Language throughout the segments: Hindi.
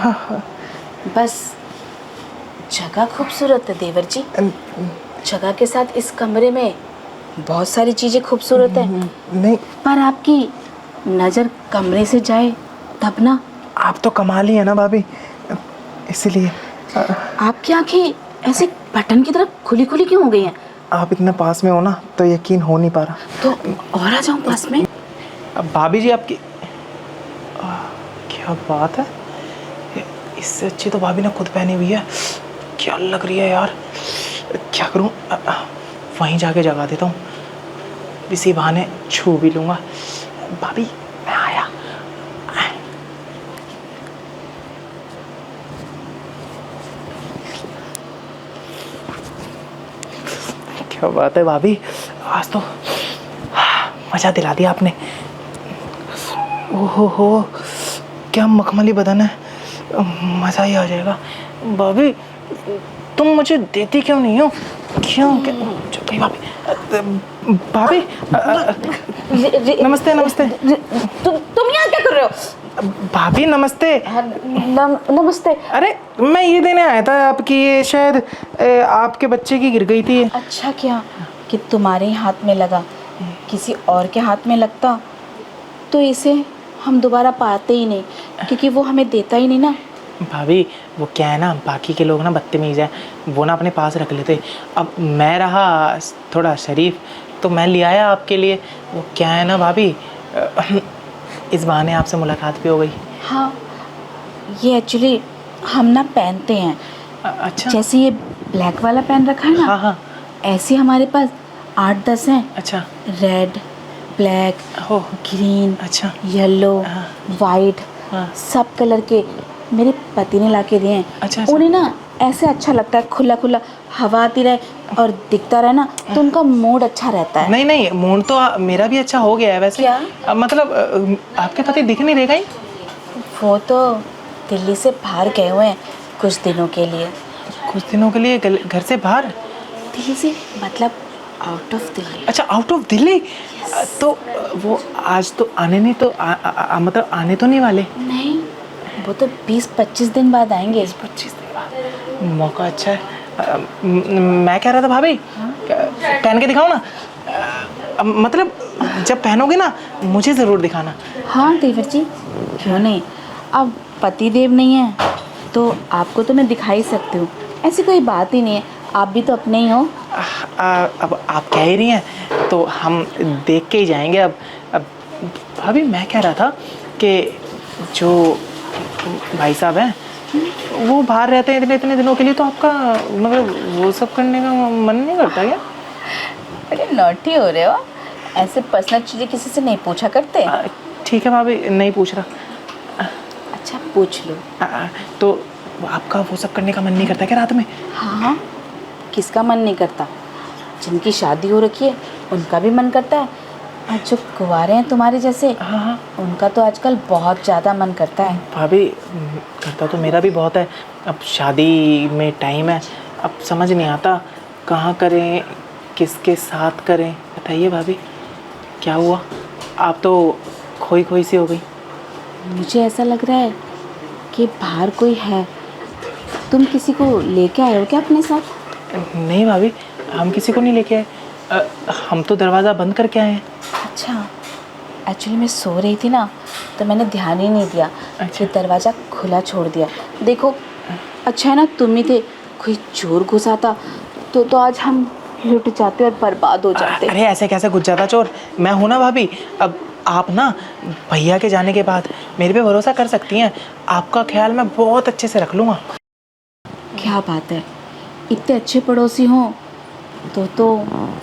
बस जगह खूबसूरत है देवर जी। जगह के साथ इस कमरे में बहुत सारी चीजें खूबसूरत है। नहीं, पर आपकी नजर कमरे से जाए तब ना। आप तो कमाल ही है ना भाभी, इसलिए। आपकी आंखें ऐसे बटन की तरह खुली खुली क्यों हो गई हैं? आप इतना पास में हो ना तो यकीन हो नहीं पा रहा। तो और आ जाऊं पास में? अब भाभी जी आपकी क्या बात है, इससे अच्छी तो भाभी ने खुद पहनी हुई है। क्या लग रही है यार, क्या करूं, वहीं जाके जगा देता हूँ, इसी बहाने छू भी लूँगा। भाभी मैं आया। क्या बात है भाभी, आज तो मज़ा दिला दिया आपने। ओहो हो, क्या मखमली बदन है, मज़ा ही आ जाएगा। भाभी तुम मुझे देती क्यों नहीं हो? क्यों क्या भाभी? भाभी नमस्ते नमस्ते। तुम यहाँ क्या कर रहे हो? भाभी नमस्ते। नमस्ते। अरे मैं ये देने आया था आपकी, ये शायद आपके बच्चे की गिर गई थी। अच्छा किया कि तुम्हारे ही हाथ में लगा, किसी और के हाथ में लगता तो इसे हम दोबारा पाते ही नहीं, क्योंकि वो हमें देता ही नहीं ना। भाभी वो क्या है ना, बाकी के लोग ना बदतमीज़ हैं, वो ना अपने पास रख लेते। अब मैं रहा थोड़ा शरीफ तो मैं ले आया आपके लिए। वो क्या है ना भाभी, इस बहाने आपसे मुलाकात भी हो गई। हाँ, ये एक्चुअली हम ना पहनते हैं। अच्छा। जैसे ये ब्लैक वाला पहन रखा है ना, हाँ हाँ। ऐसे हमारे पास 8-10 हैं। अच्छा। रेड, ब्लैक, हो, ग्रीन, अच्छा, येलो, हाँ, वाइट, हाँ। सब कलर के मेरे पति ने ला के दिए हैं। अच्छा, अच्छा। उन्हें ना ऐसे अच्छा लगता है, खुला खुला हवा आती रहे और दिखता रहे ना, तो उनका मूड अच्छा रहता है। नहीं नहीं, मूड तो मेरा भी अच्छा हो गया है वैसे। क्या? मतलब आपके पति दिख नहीं रहे कहीं? वो तो दिल्ली से बाहर गए हुए हैं कुछ दिनों के लिए। कुछ दिनों के लिए घर से बाहर? दिल्ली से मतलब आउट ऑफ दिल्ली। अच्छा, आउट ऑफ दिल्ली। तो वो आज तो आने नहीं, तो मतलब आने तो नहीं वाले? नहीं, वो तो 20-25 दिन बाद आएंगे। 25 दिन बाद? मौका अच्छा है। मैं कह रहा था भाभी, पहन के दिखाओ ना। मतलब जब पहनोगे ना मुझे ज़रूर दिखाना। हाँ देवर जी, क्यों नहीं। अब पति देव नहीं है तो आपको तो मैं दिखा ही सकती हूँ, ऐसी कोई बात ही नहीं है। आप भी तो अपने ही हो। अब आप कह ही रही हैं तो हम देख के ही जाएंगे। अब भाभी मैं कह रहा था कि जो भाई साहब हैं वो बाहर रहते हैं इतने इतने दिनों के लिए, तो आपका मतलब वो सब करने का मन नहीं करता क्या? बड़े नॉटी हो रहे हो, ऐसे पर्सनल चीज़ें किसी से नहीं पूछा करते। ठीक है भाभी, नहीं पूछ रहा। अच्छा पूछ लो। तो आपका वो सब करने का मन नहीं करता क्या रात में? हाँ हाँ, किसका मन नहीं करता, जिनकी शादी हो रखी है उनका भी मन करता है, और जो कुंवारे हैं तुम्हारे जैसे, हाँ हाँ, उनका तो आजकल बहुत ज़्यादा मन करता है। भाभी करता तो मेरा भी बहुत है। अब शादी में टाइम है, अब समझ नहीं आता कहाँ करें, किसके साथ करें। बताइए भाभी, क्या हुआ? आप तो खोई खोई सी हो गई। मुझे ऐसा लग रहा है कि बाहर कोई है। तुम किसी को लेके आए हो क्या अपने साथ? नहीं भाभी, हम किसी को नहीं लेके आए। हम तो दरवाज़ा बंद करके आए हैं। अच्छा, एक्चुअली मैं सो रही थी ना, तो मैंने ध्यान ही नहीं दिया। अच्छा। कि दरवाज़ा खुला छोड़ दिया। देखो, अच्छा है ना तुम ही थे, कोई चोर घुस आता तो आज हम लुट जाते और बर्बाद हो जाते। अरे ऐसे कैसे घुस जाता चोर, मैं हूँ ना भाभी। अब आप ना भैया के जाने के बाद मेरे पे भरोसा कर सकती हैं, आपका ख्याल मैं बहुत अच्छे से रख लूँगा। क्या बात है, इतने अच्छे पड़ोसी हों तो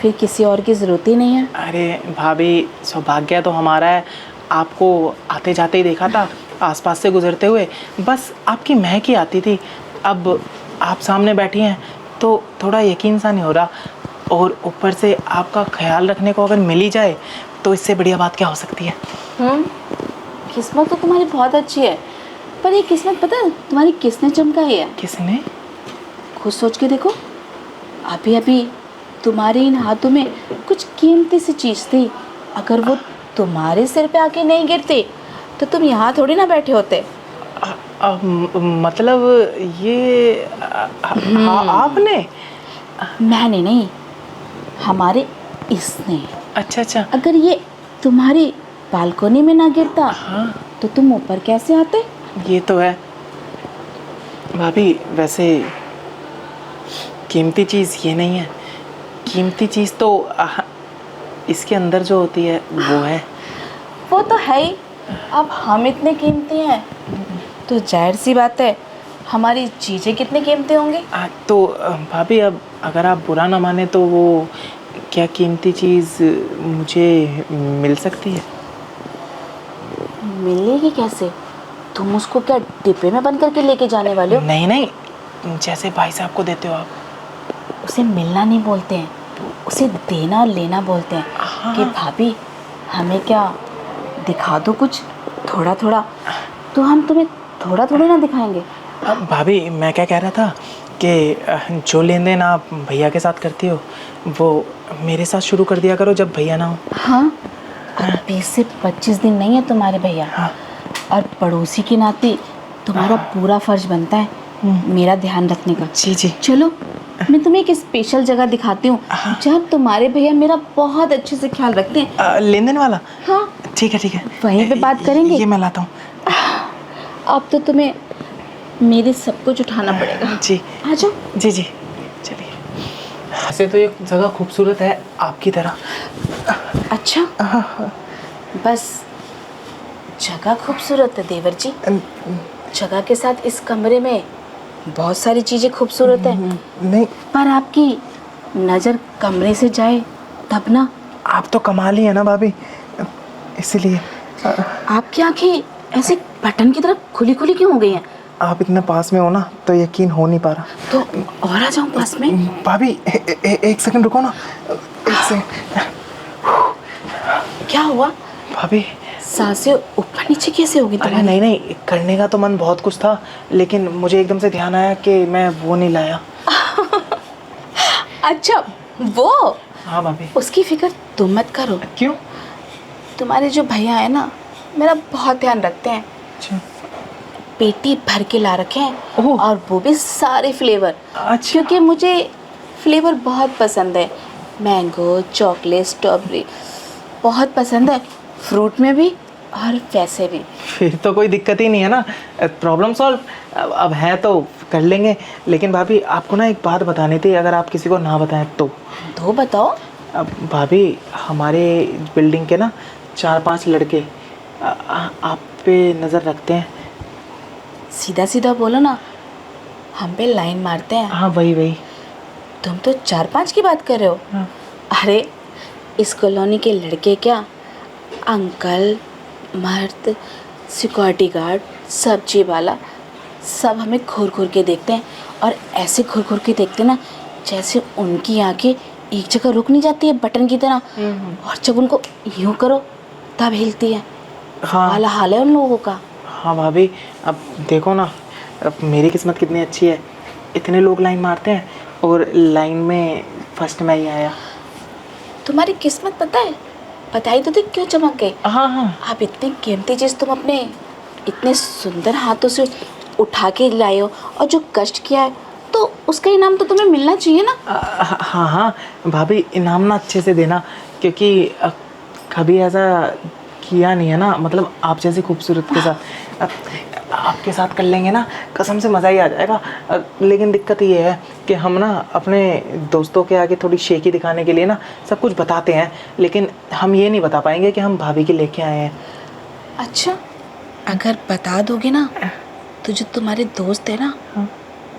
फिर किसी और की ज़रूरत ही नहीं है। अरे भाभी, सौभाग्य तो हमारा है, आपको आते जाते ही देखा था, आसपास से गुजरते हुए, बस आपकी महक ही आती थी। अब आप सामने बैठी हैं तो थोड़ा यकीन सा नहीं हो रहा, और ऊपर से आपका ख्याल रखने को अगर मिल ही जाए तो इससे बढ़िया बात क्या हो सकती है। किस्मत तो तुम्हारी बहुत अच्छी है, पर ये किस्मत पता है तुम्हारी किसने चमकाई है? किसने? खुद सोच के देखो, अभी अभी तुम्हारे इन हाथों में कुछ कीमती सी चीज़ थी, अगर वो तुम्हारे सिर पे आके नहीं गिरती तो तुम यहाँ थोड़ी ना बैठे होते। मतलब ये आपने? मैंने नहीं, हमारे इसने। अच्छा अच्छा। अगर ये तुम्हारी बालकोनी में ना गिरता हाँ तो तुम ऊपर कैसे आते? ये तो है भाभी। वैसे कीमती चीज़ ये नहीं है, कीमती चीज़ तो इसके अंदर जो होती है वो है। वो तो है ही। अब हम इतने कीमती हैं तो जाहिर सी बात है हमारी चीज़ें कितनी कीमती होंगी। तो भाभी अब अगर आप बुरा ना माने तो वो क्या कीमती चीज़ मुझे मिल सकती है? मिलेगी कैसे? तुम उसको क्या डिब्बे में बंद करके लेके जाने वाले हो? नहीं नहीं, जैसे भाई साहब को देते हो आप। उसे मिलना नहीं बोलते हैं, उसे देना और लेना बोलते हैं। हाँ। कि भाभी हमें क्या दिखा दो कुछ थोड़ा थोड़ा, तो हम तुम्हें थोड़ा थोड़ा ना दिखाएंगे। अब भाभी मैं क्या कह रहा था कि जो लेन देन आप भैया के साथ करती हो वो मेरे साथ शुरू कर दिया करो जब भैया ना हो। हाँ, अब 20 से 25 दिन नहीं है तुम्हारे भैया। हाँ। और पड़ोसी के नाते तुम्हारा पूरा फर्ज बनता है मेरा ध्यान रखने का। जी जी। चलो मैं तुम्हें एक स्पेशल जगह दिखाती हूँ जहाँ तुम्हारे भैया मेरा बहुत अच्छे से ख्याल रखते हैं। लेन देन वाला? हाँ ठीक है। वहीं पे बात करेंगे। ये मैं लाता हूँ। अब तो तुम्हें मेरे सब कुछ उठाना पड़ेगा। जी आ जाओ। जी जी चलिए। ऐसे तो ये जगह खूबसूरत है आपकी तरह। अच्छा, बस जगह खूबसूरत है देवर जी, जगह के साथ इस कमरे में बहुत सारी चीज़ें खूबसूरत हैं। नहीं, पर आपकी नज़र कमरे से जाए तब ना। आप तो कमाल ही है ना भाभी, इसीलिए। आपकी आंखें ऐसे बटन की तरह खुली खुली क्यों हो गई हैं? आप इतने पास में हो ना तो यकीन हो नहीं पा रहा। तो और आ जाऊं पास में? भाभी एक सेकंड रुको ना, एक सेकंड। क्या हुआ? भाभी सांसें ऊपर नीचे कैसे होगी अरे तुम्हारी? नहीं, करने का तो मन बहुत कुछ था लेकिन मुझे एकदम से ध्यान आया कि मैं वो नहीं लाया। अच्छा वो? हाँ भाभी। उसकी फिक्र तुम मत करो। क्यों? तुम्हारे जो भैया है ना मेरा बहुत ध्यान रखते हैं। अच्छा। पेटी भर के ला रखे हैं ओह। और वो भी सारे फ्लेवर। अच्छा। क्योंकि मुझे फ्लेवर बहुत पसंद है, मैंगो, चॉकलेट, स्ट्रॉबेरी बहुत पसंद है, फ्रूट में भी और वैसे भी। फिर तो कोई दिक्कत ही नहीं है ना, प्रॉब्लम सॉल्व। अब है तो कर लेंगे। लेकिन भाभी आपको ना एक बात बतानी थी, अगर आप किसी को ना बताएं तो। तो बताओ। अब भाभी हमारे बिल्डिंग के ना 4-5 लड़के आप पे नज़र रखते हैं। सीधा सीधा बोलो ना, हम पे लाइन मारते हैं। हाँ वही। तुम तो 4-5 की बात कर रहे हो। हाँ। अरे इस कॉलोनी के लड़के क्या, अंकल, मर्द, सिक्योरिटी गार्ड, सब्जी वाला, सब हमें घूर घूर के देखते हैं। और ऐसे घूर घूर के देखते ना जैसे उनकी आंखें एक जगह रुक नहीं जाती है बटन की तरह, और जब उनको यूं करो तब हिलती है। हाँ। वाला हाल है उन लोगों का। हाँ भाभी अब देखो ना, अब मेरी किस्मत कितनी अच्छी है, इतने लोग लाइन मारते हैं और लाइन में फर्स्ट मैं ही आया। तुम्हारी किस्मत पता है, बताई तो थी क्यों चमक गई। हाँ। आप इतनी कीमती चीज़ तुम अपने इतने सुंदर हाथों से उठा के लाए हो, और जो कष्ट किया है तो उसका इनाम तो तुम्हें मिलना चाहिए ना। हाँ भाभी, इनाम ना अच्छे से देना, क्योंकि कभी ऐसा किया नहीं है ना, मतलब आप जैसी खूबसूरत के साथ। आपके साथ कर लेंगे ना, कसम से मज़ा ही आ जाएगा। लेकिन दिक्कत ये है कि हम ना अपने दोस्तों के आगे थोड़ी शेखी दिखाने के लिए ना सब कुछ बताते हैं, लेकिन हम ये नहीं बता पाएंगे कि हम भाभी के लेके आए हैं। अच्छा, अगर बता दोगे ना तो जो तुम्हारे दोस्त है ना,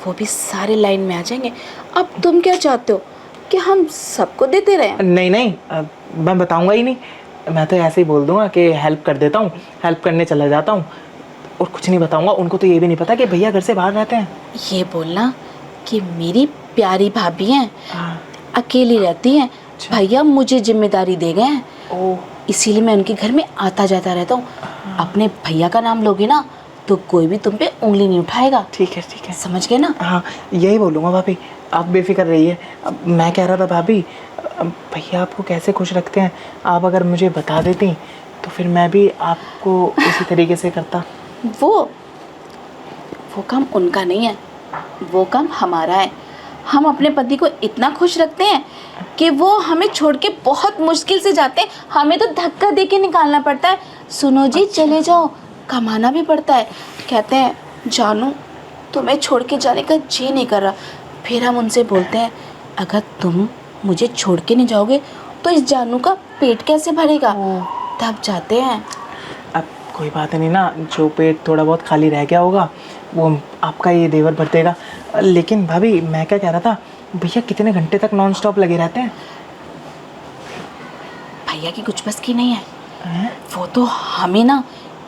वो भी सारे लाइन में आ जाएंगे। अब तुम क्या चाहते हो कि हम सबको देते रहें? नहीं, मैं बताऊंगा ही नहीं। मैं तो ऐसे ही बोल दूंगा कि हेल्प कर देता हूँ, हेल्प करने चला जाता हूँ, और कुछ नहीं बताऊंगा। उनको तो ये भी नहीं पता कि भैया घर से बाहर रहते हैं। ये बोलना कि मेरी प्यारी भाभी हैं, अकेली रहती हैं, भैया मुझे जिम्मेदारी दे गए हैं, ओह। इसीलिए मैं उनके घर में आता जाता रहता हूँ। अपने भैया का नाम लोगे ना तो कोई भी तुम पे उंगली नहीं उठाएगा। ठीक है। समझ गए ना? हाँ यही बोलूँगा भाभी, आप बेफिक्र रहिए। अब मैं कह रहा था भाभी, भैया आपको कैसे खुश रखते हैं, आप अगर मुझे बता देती तो फिर मैं भी आपको इसी तरीके से करता। वो वो काम उनका नहीं है, वो काम हमारा है। हम अपने पति को इतना खुश रखते हैं कि वो हमें छोड़ के बहुत मुश्किल से जाते हैं, हमें तो धक्का दे के निकालना पड़ता है। सुनो जी चले जाओ, कमाना भी पड़ता है। कहते हैं जानू तुम्हें छोड़ के जाने का जी नहीं कर रहा। फिर हम उनसे बोलते हैं अगर तुम मुझे छोड़ के नहीं जाओगे तो इस जानू का पेट कैसे भरेगा। तब जाते हैं। अब कोई बात नहीं ना, जो पेट थोड़ा बहुत खाली रह गया होगा वो आपका ये देवर भर देगा। लेकिन भाभी मैं क्या कह रहा था, भैया कितने घंटे तक नॉन स्टॉप लगे रहते हैं? भैया की कुछ बस की नहीं है। वो तो हमें ना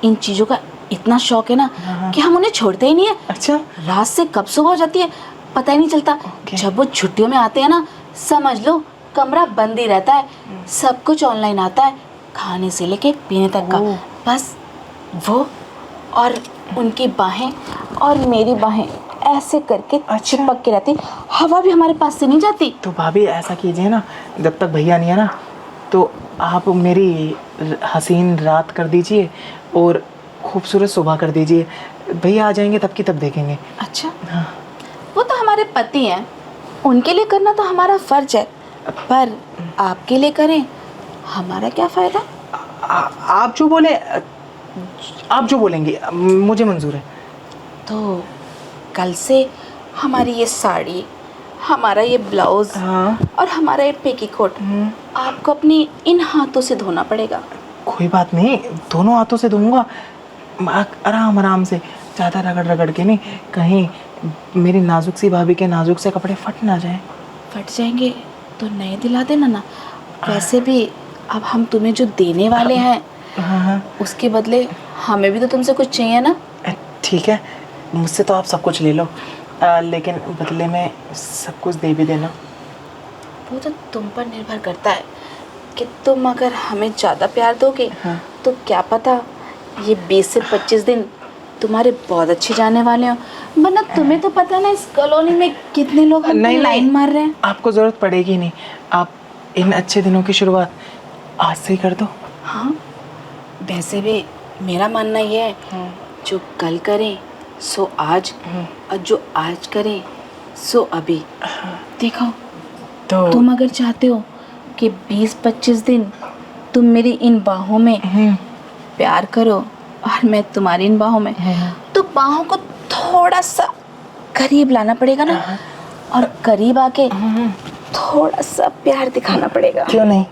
इन चीज़ों का इतना शौक है ना कि हम उन्हें छोड़ते ही नहीं है। अच्छा। रात से कब सुबह हो जाती है पता ही नहीं चलता। जब वो छुट्टियों में आते हैं ना, समझ लो कमरा बंद ही रहता है, सब कुछ ऑनलाइन आता है, खाने से लेके पीने तक का। बस वो और उनकी बाहें और मेरी बाहें ऐसे करके चिपक के रहती, हवा भी हमारे पास से नहीं जाती। तो भाभी ऐसा कीजिए ना, जब तक भैया नहीं है ना तो आप मेरी हसीन रात कर दीजिए और खूबसूरत सुबह कर दीजिए। भैया आ जाएंगे तब की तब देखेंगे। अच्छा हाँ। वो तो हमारे पति हैं, उनके लिए करना तो हमारा फर्ज है, पर आपके लिए करें हमारा क्या फ़ायदा। आप जो बोले, आप जो बोलेंगे मुझे मंजूर है। तो कल से हमारी ये साड़ी, हमारा ये ब्लाउज़ और हमारा ये पेटीकोट आपको अपनी इन हाथों से धोना पड़ेगा। कोई बात नहीं, दोनों हाथों से धोऊंगा, आराम आराम से, ज़्यादा रगड़ रगड़ के नहीं, कहीं मेरी नाजुक सी भाभी के नाजुक से कपड़े फट ना जाएं। फट जाएंगे तो नए दिला देना ना। वैसे भी अब हम तुम्हें जो देने वाले हैं उसके बदले हमें भी तो तुमसे कुछ चाहिए ना। ठीक है, मुझसे तो आप सब कुछ ले लो, लेकिन बदले में सब कुछ दे भी देना। वो तो तुम पर निर्भर करता है कि तुम अगर हमें ज़्यादा प्यार दोगे तो क्या पता ये 20 से 25 दिन तुम्हारे बहुत अच्छे जाने वाले हो। वरना तुम्हें तो पता ना इस कॉलोनी में कितने लोग हमको लाइन मार रहे हैं। आपको ज़रूरत पड़ेगी नहीं, आप इन अच्छे दिनों की शुरुआत आज से ही कर दो। हाँ वैसे भी मेरा मानना ये है जो कल करें सो आज, और जो आज करें सो अभी। देखो तो तुम अगर चाहते हो कि 20-25 दिन तुम मेरी इन बाहों में प्यार करो और मैं तुम्हारी इन बाहों में, तो बाहों को थोड़ा सा करीब लाना पड़ेगा ना, और करीब आके थोड़ा सा प्यार दिखाना पड़ेगा। क्यों नहीं।